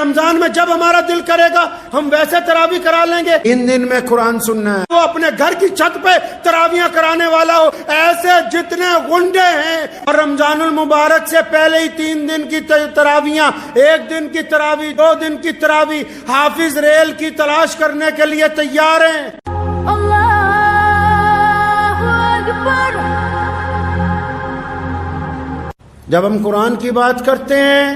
رمضان میں جب ہمارا دل کرے گا ہم ویسے تراویح کرا لیں گے. 3 دن میں قرآن سننا ہے. وہ اپنے گھر کی چھت پہ تراویح کرانے والا ہو. ایسے جتنے گنڈے ہیں اور رمضان المبارک سے پہلے ہی 3 دن کی تراویح، 1 دن کی تراویح، 2 دن کی تراویح، حافظ ریل کی تلاش کرنے کے لیے تیار ہیں. جب ہم قرآن کی بات کرتے ہیں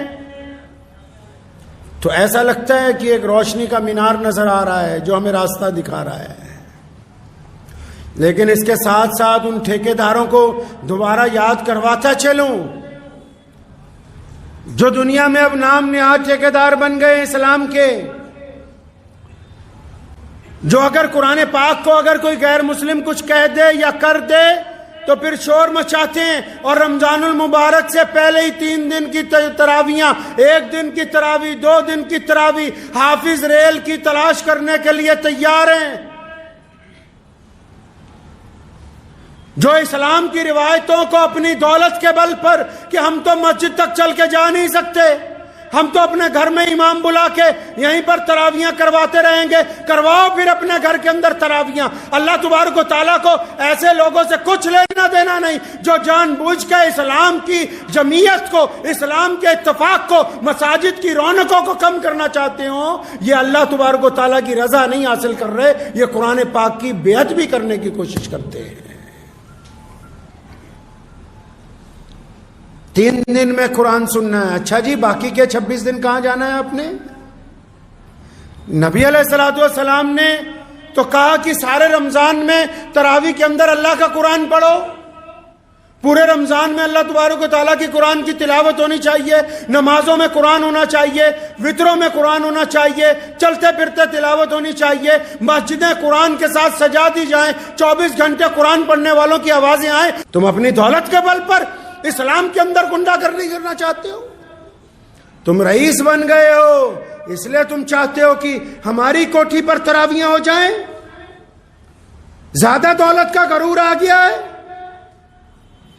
تو ایسا لگتا ہے کہ ایک روشنی کا مینار نظر آ رہا ہے جو ہمیں راستہ دکھا رہا ہے، لیکن اس کے ساتھ ساتھ ان ٹھیکیداروں کو دوبارہ یاد کرواتا چلوں جو دنیا میں اب نام نہاد ٹھیکیدار بن گئے اسلام کے، جو اگر قرآن پاک کو اگر کوئی غیر مسلم کچھ کہہ دے یا کر دے تو پھر شور مچاتے ہیں، اور رمضان المبارک سے پہلے ہی 3 دن کی تراویح، 1 دن کی تراویح، 2 دن کی تراویح، حافظ ریل کی تلاش کرنے کے لیے تیار ہیں. جو اسلام کی روایتوں کو اپنی دولت کے بل پر کہ ہم تو مسجد تک چل کے جا نہیں سکتے، ہم تو اپنے گھر میں امام بلا کے یہیں پر تراویح کرواتے رہیں گے، کرواؤ پھر اپنے گھر کے اندر تراویح. اللہ تبارک و تعالیٰ کو ایسے لوگوں سے کچھ لینا دینا نہیں جو جان بوجھ کے اسلام کی جمعیت کو، اسلام کے اتفاق کو، مساجد کی رونقوں کو کم کرنا چاہتے ہوں. یہ اللہ تبارک و تعالیٰ کی رضا نہیں حاصل کر رہے، یہ قرآن پاک کی بیعت بھی کرنے کی کوشش کرتے ہیں. 3 دن میں قرآن سننا ہے. اچھا جی، باقی کے 26 دن کہاں جانا ہے آپ نے؟ نبی علیہ الصلوۃ والسلام نے تو کہا کہ سارے رمضان میں تراویح کے اندر اللہ کا قرآن پڑھو. پورے رمضان میں اللہ تبارک و تعالیٰ کی قرآن کی تلاوت ہونی چاہیے، نمازوں میں قرآن ہونا چاہیے، وطروں میں قرآن ہونا چاہیے، چلتے پھرتے تلاوت ہونی چاہیے، مسجدیں قرآن کے ساتھ سجا دی جائیں، 24 گھنٹے قرآن پڑھنے والوں کی آوازیں آئیں. تم اپنی دولت کے بل پر اسلام کے اندر گنڈا گردی کرنا چاہتے ہو. تم رئیس بن گئے ہو اس لیے تم چاہتے ہو کہ ہماری کوٹھی پر تراویح ہو جائیں. زیادہ دولت کا غرور آ گیا ہے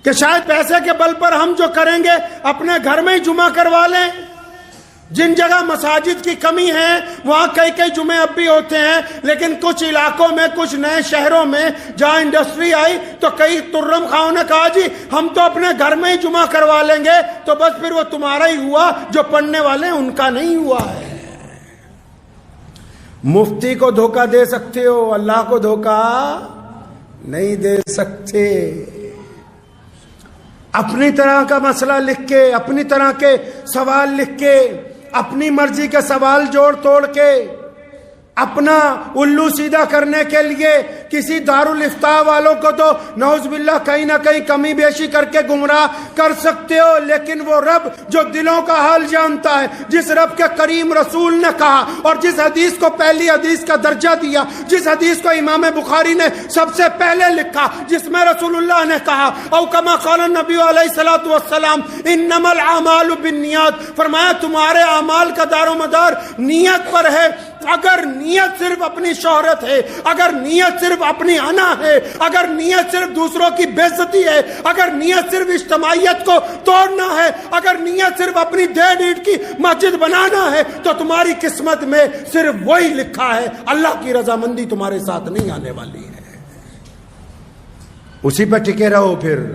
کہ شاید پیسے کے بل پر ہم جو کریں گے اپنے گھر میں ہی جمعہ کروا لیں. جن جگہ مساجد کی کمی ہے وہاں کئی جمعے اب بھی ہوتے ہیں، لیکن کچھ علاقوں میں، کچھ نئے شہروں میں جہاں انڈسٹری آئی تو کئی ترم خاؤں نے کہا جی ہم تو اپنے گھر میں ہی جمعہ کروا لیں گے، تو بس پھر وہ تمہارا ہی ہوا، جو پڑھنے والے ان کا نہیں ہوا ہے. مفتی کو دھوکہ دے سکتے ہو، اللہ کو دھوکہ نہیں دے سکتے. اپنی طرح کا مسئلہ لکھ کے، اپنی طرح کے سوال لکھ کے، اپنی مرضی کے سوال جوڑ توڑ کے، اپنا الو سیدھا کرنے کے لیے کسی دارالفتاء والوں کو تو نعوذ باللہ کہیں نہ کہیں کمی بیشی کر کے گمراہ کر سکتے ہو، لیکن وہ رب جو دلوں کا حال جانتا ہے، جس رب کے کریم رسول نے کہا اور جس حدیث کو پہلی حدیث کا درجہ دیا، جس حدیث کو امام بخاری نے سب سے پہلے لکھا، جس میں رسول اللہ نے کہا او کما قال النبی علیہ الصلوۃ والسلام انما الاعمال بالنیات، فرمایا تمہارے اعمال کا دار و مدار نیت پر ہے. اگر نیت صرف اپنی شہرت ہے، اگر نیت صرف اپنی انا ہے، اگر نیت صرف دوسروں کی بے عزتی ہے، اگر نیت صرف اجتماعیت کو توڑنا ہے، اگر نیت صرف اپنی ڈیڑھ اینٹ کی مسجد بنانا ہے، تو تمہاری قسمت میں صرف وہی لکھا ہے، اللہ کی رضامندی تمہارے ساتھ نہیں آنے والی ہے. اسی پہ ٹکے رہو. پھر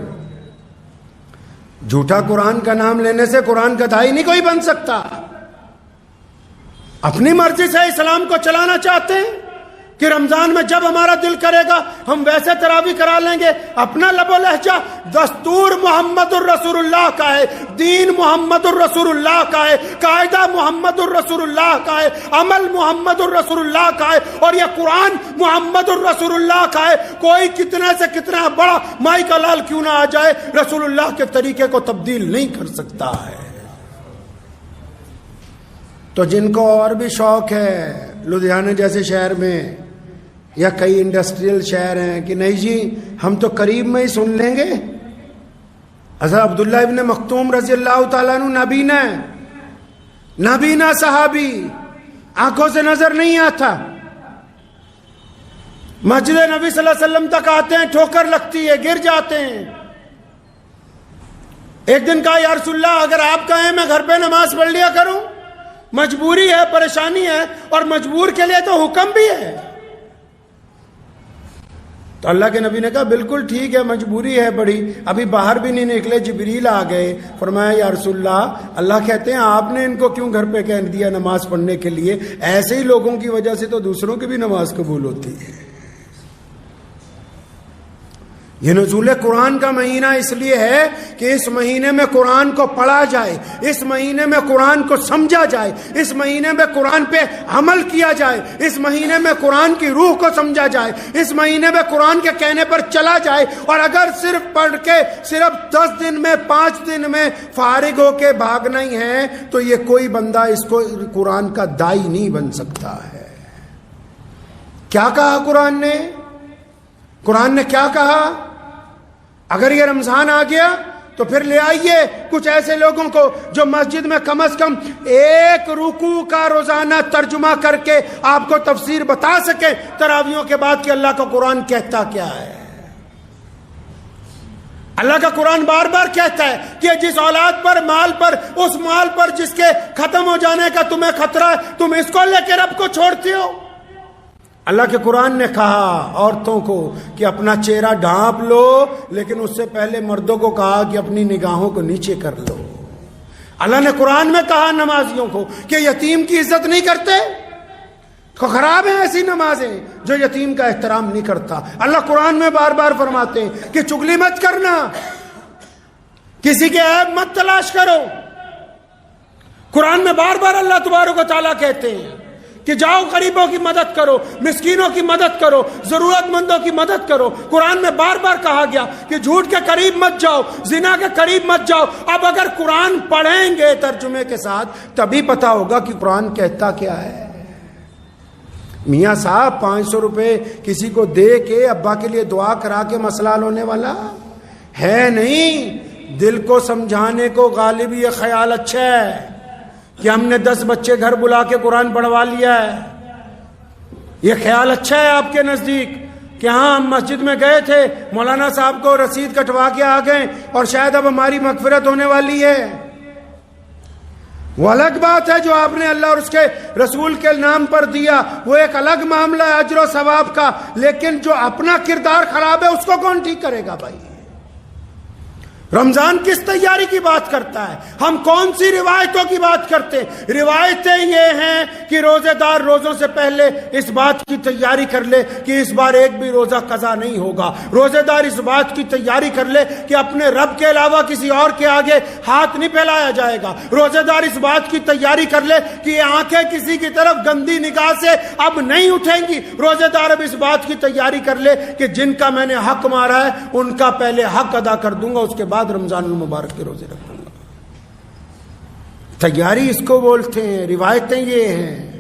جھوٹا قرآن کا نام لینے سے قرآن کا داعی نہیں کوئی بن سکتا. اپنی مرضی سے اسلام کو چلانا چاہتے ہیں کہ رمضان میں جب ہمارا دل کرے گا ہم ویسے تراویح کرا لیں گے. اپنا لب و لہجہ دستور محمد الرسول اللہ کا ہے، دین محمد الرسول اللہ کا ہے، قاعدہ محمد الرسول اللہ کا ہے، عمل محمد الرسول اللہ کا ہے، اور یہ قرآن محمد الرسول اللہ کا ہے. کوئی کتنے سے کتنا بڑا مائی کا لال کیوں نہ آ جائے، رسول اللہ کے طریقے کو تبدیل نہیں کر سکتا ہے. تو جن کو اور بھی شوق ہے لدھیانہ جیسے شہر میں یا کئی انڈسٹریل شہر ہیں کہ نہیں جی ہم تو قریب میں ہی سن لیں گے. حضرت عبداللہ ابن مختوم رضی اللہ تعالیٰ عنہ نابینا صحابی، آنکھوں سے نظر نہیں آتا، مسجد نبی صلی اللہ علیہ وسلم تک آتے ہیں، ٹھوکر لگتی ہے، گر جاتے ہیں. ایک دن کہا یا رسول اللہ اگر آپ کہیں میں گھر پہ نماز پڑھ لیا کروں. مجبوری ہے، پریشانی ہے، اور مجبور کے لیے تو حکم بھی ہے۔ تو اللہ کے نبی نے کہا بالکل ٹھیک ہے، مجبوری ہے بڑی، ابھی باہر بھی نہیں نکلے، جبریل آ گئے، فرمایا یا رسول اللہ کہتے ہیں آپ نے ان کو کیوں گھر پہ کہہ دیا نماز پڑھنے کے لیے؟ ایسے ہی لوگوں کی وجہ سے تو دوسروں کی بھی نماز قبول ہوتی ہے۔ یہ نزول قرآن کا مہینہ اس لیے ہے کہ اس مہینے میں قرآن کو پڑھا جائے، اس مہینے میں قرآن کو سمجھا جائے، اس مہینے میں قرآن پہ عمل کیا جائے، اس مہینے میں قرآن کی روح کو سمجھا جائے، اس مہینے میں قرآن کے کہنے پر چلا جائے۔ اور اگر صرف پڑھ کے صرف 10 دن میں 5 دن میں فارغ ہو کے بھاگنا ہی ہے تو یہ کوئی بندہ اس کو قرآن کا دائی نہیں بن سکتا ہے۔ کیا کہا قرآن نے؟ قرآن نے کیا کہا؟ اگر یہ رمضان آ گیا تو پھر لے آئیے کچھ ایسے لوگوں کو جو مسجد میں کم از کم ایک رکوع کا روزانہ ترجمہ کر کے آپ کو تفسیر بتا سکے تراویحوں کے بعد کہ اللہ کا قرآن کہتا کیا ہے۔ اللہ کا قرآن بار بار کہتا ہے کہ جس اولاد پر، مال پر، اس مال پر جس کے ختم ہو جانے کا تمہیں خطرہ ہے، تم اس کو لے کے رب کو چھوڑتے ہو۔ اللہ کے قرآن نے کہا عورتوں کو کہ اپنا چہرہ ڈھانپ لو، لیکن اس سے پہلے مردوں کو کہا کہ اپنی نگاہوں کو نیچے کر لو۔ اللہ نے قرآن میں کہا نمازیوں کو کہ یتیم کی عزت نہیں کرتے، خراب ہیں ایسی نمازیں جو یتیم کا احترام نہیں کرتا۔ اللہ قرآن میں بار بار فرماتے ہیں کہ چغلی مت کرنا، کسی کے عیب مت تلاش کرو۔ قرآن میں بار بار اللہ تبارک و تعالیٰ کہتے ہیں کہ جاؤ غریبوں کی مدد کرو، مسکینوں کی مدد کرو، ضرورت مندوں کی مدد کرو۔ قرآن میں بار بار کہا گیا کہ جھوٹ کے قریب مت جاؤ، زنا کے قریب مت جاؤ۔ اب اگر قرآن پڑھیں گے ترجمے کے ساتھ تبھی پتا ہوگا کہ قرآن کہتا کیا ہے۔ میاں صاحب 500 روپے کسی کو دے کے ابا کے لیے دعا کرا کے مسئلہ حل ہونے والا ہے نہیں۔ دل کو سمجھانے کو غالب یہ خیال اچھا ہے کہ ہم نے 10 بچے گھر بلا کے قرآن پڑھوا لیا ہے، یہ خیال اچھا ہے آپ کے نزدیک کہ ہاں ہم مسجد میں گئے تھے، مولانا صاحب کو رسید کٹوا کے آ گئے اور شاید اب ہماری مغفرت ہونے والی ہے۔ وہ الگ بات ہے جو آپ نے اللہ اور اس کے رسول کے نام پر دیا، وہ ایک الگ معاملہ ہے اجر و ثواب کا، لیکن جو اپنا کردار خراب ہے اس کو کون ٹھیک کرے گا بھائی؟ رمضان کس تیاری کی بات کرتا ہے؟ ہم کون سی روایتوں کی بات کرتے ہیں؟ روایتیں یہ ہیں کہ روزے دار روزوں سے پہلے اس بات کی تیاری کر لے کہ اس بار ایک بھی روزہ قضا نہیں ہوگا۔ روزے دار اس بات کی تیاری کر لے کہ اپنے رب کے علاوہ کسی اور کے آگے ہاتھ نہیں پھیلایا جائے گا۔ روزے دار اس بات کی تیاری کر لے کہ یہ آنکھیں کسی کی طرف گندی نگاہ سے اب نہیں اٹھیں گی۔ روزے دار اب اس بات کی تیاری کر لے کہ جن کا میں نے حق مارا ہے ان کا پہلے حق ادا کر دوں گا، اس کے بعد رمضان المبارک کے روزے رکھوں گا۔ تیاری اس کو بولتے ہیں، روایتیں یہ ہیں۔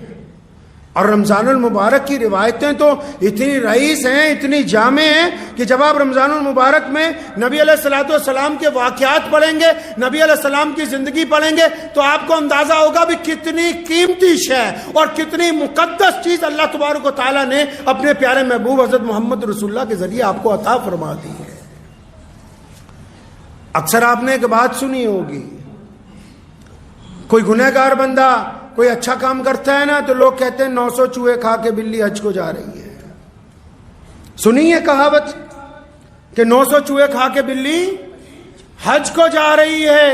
اور رمضان المبارک کی روایتیں تو اتنی رئیس ہیں، اتنی جامع ہیں کہ جب آپ رمضان المبارک میں نبی علیہ الصلوۃ والسلام کے واقعات پڑھیں گے، نبی علیہ السلام کی زندگی پڑھیں گے تو آپ کو اندازہ ہوگا بھی کتنی قیمتی شے اور کتنی مقدس چیز اللہ تبارک و تعالیٰ نے اپنے پیارے محبوب حضرت محمد رسول اللہ کے ذریعے آپ کو عطا فرما دی ہے۔ اکثر آپ نے ایک بات سنی ہوگی، کوئی گنہگار بندہ کوئی اچھا کام کرتا ہے نا تو لوگ کہتے ہیں 900 چوہے کھا کے بلی حج کو جا رہی ہے۔ سنی ہے کہاوت کہ 900 چوہے کھا کے بلی حج کو جا رہی ہے؟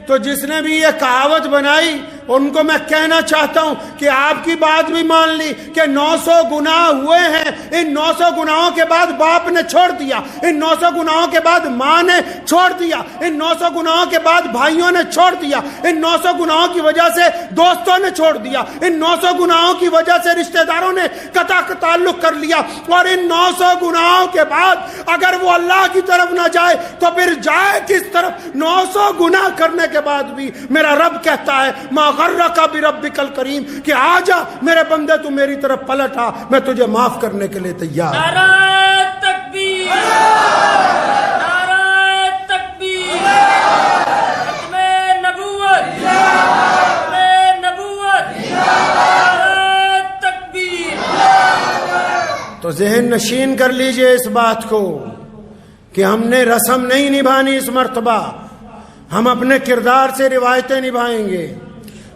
تو جس نے بھی یہ کہاوت بنائی ان کو میں کہنا چاہتا ہوں کہ آپ کی بات بھی مان لی کہ 900 گناہ ہوئے ہیں، ان 900 گناہوں کے بعد باپ نے چھوڑ دیا، ان 900 گناہوں کے بعد ماں نے چھوڑ دیا، ان 900 گناہوں کے بعد بھائیوں نے چھوڑ دیا، ان 900 گناہوں کی وجہ سے دوستوں نے چھوڑ دیا، ان 900 گناہوں کی وجہ سے رشتہ داروں نے قطع تعلق کر لیا، اور ان 900 گناہوں کے بعد اگر وہ اللہ کی طرف نہ جائے تو پھر جائے کس طرف؟ 900 گناہ کرنے کے بعد بھی میرا رب کہتا ہے ما غرک بربک الکریم کہ آجا میرے بندے تو میری طرف پلٹ آ، میں تجھے معاف کرنے کے لیے تیار۔ نعرہ تکبیر، نعرہ تکبیر، ختم نبوت، ختم نبوت، نعرہ تکبیر۔ تو ذہن نشین کر لیجئے اس بات کو کہ ہم نے رسم نہیں نبھانی اس مرتبہ، ہم اپنے کردار سے روایتیں نبھائیں گے،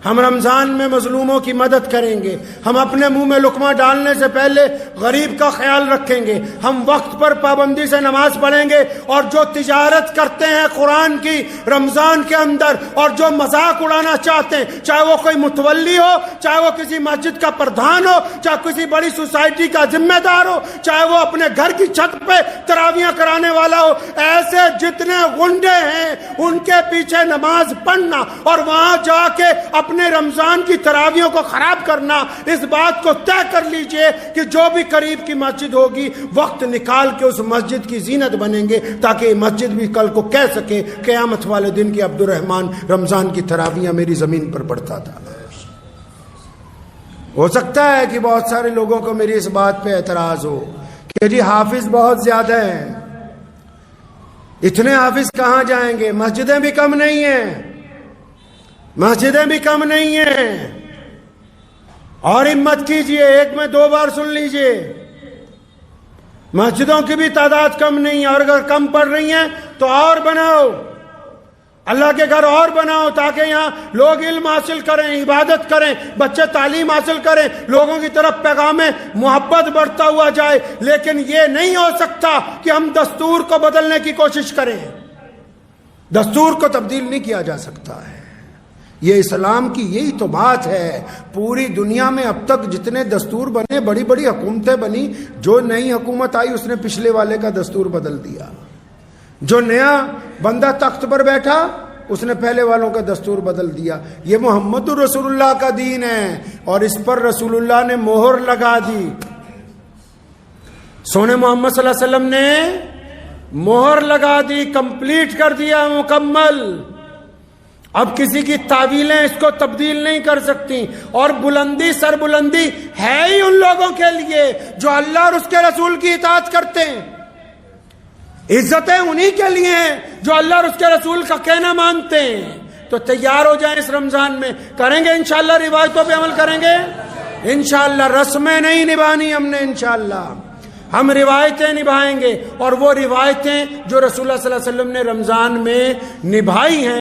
ہم رمضان میں مظلوموں کی مدد کریں گے، ہم اپنے منہ میں لقمہ ڈالنے سے پہلے غریب کا خیال رکھیں گے، ہم وقت پر پابندی سے نماز پڑھیں گے، اور جو تجارت کرتے ہیں قرآن کی رمضان کے اندر اور جو مذاق اڑانا چاہتے ہیں، چاہے وہ کوئی متولی ہو، چاہے وہ کسی مسجد کا پردھان ہو، چاہے کسی بڑی سوسائٹی کا ذمہ دار ہو، چاہے وہ اپنے گھر کی چھت پہ تراویاں کرانے والا ہو، ایسے جتنے گنڈے ہیں ان کے پیچھے نماز پڑھنا اور وہاں جا کے اپنے رمضان کی تراویحوں کو خراب کرنا، اس بات کو طے کر لیجئے کہ جو بھی قریب کی مسجد ہوگی وقت نکال کے اس مسجد کی زینت بنیں گے، تاکہ مسجد بھی کل کو کہہ سکے قیامت والے دن کی عبد الرحمن رمضان کی تراویحیں میری زمین پر پڑھتا تھا۔ ہو سکتا ہے کہ بہت سارے لوگوں کو میری اس بات پہ اعتراض ہو کہ جی حافظ بہت زیادہ ہیں، اتنے حافظ کہاں جائیں گے، مسجدیں بھی کم نہیں ہیں، مسجدیں بھی کم نہیں ہیں۔ اور ہمت کیجئے، ایک میں 2 بار سن لیجئے، مسجدوں کی بھی تعداد کم نہیں ہے، اور اگر کم پڑ رہی ہیں تو اور بناؤ، اللہ کے گھر اور بناؤ، تاکہ یہاں لوگ علم حاصل کریں، عبادت کریں، بچے تعلیم حاصل کریں، لوگوں کی طرف پیغام محبت بڑھتا ہوا جائے۔ لیکن یہ نہیں ہو سکتا کہ ہم دستور کو بدلنے کی کوشش کریں، دستور کو تبدیل نہیں کیا جا سکتا ہے۔ یہ اسلام کی یہی تو بات ہے۔ پوری دنیا میں اب تک جتنے دستور بنے، بڑی بڑی حکومتیں بنی، جو نئی حکومت آئی اس نے پچھلے والے کا دستور بدل دیا، جو نیا بندہ تخت پر بیٹھا اس نے پہلے والوں کا دستور بدل دیا۔ یہ محمد رسول اللہ کا دین ہے اور اس پر رسول اللہ نے مہر لگا دی، سونے محمد صلی اللہ علیہ وسلم نے مہر لگا دی، کمپلیٹ کر دیا، مکمل۔ اب کسی کی تعویلیں اس کو تبدیل نہیں کر سکتی، اور بلندی سر بلندی ہے ہی ان لوگوں کے لیے جو اللہ اور اس کے رسول کی اطاعت کرتے ہیں، عزتیں انہی کے لیے ہیں جو اللہ اور اس کے رسول کا کہنا مانتے ہیں۔ تو تیار ہو جائیں، اس رمضان میں کریں گے انشاءاللہ، روایتوں پہ عمل کریں گے انشاءاللہ، رسمیں نہیں نبھانی ہم نے انشاءاللہ، ہم روایتیں نبھائیں گے، اور وہ روایتیں جو رسول اللہ صلی اللہ علیہ وسلم نے رمضان میں نبھائی ہیں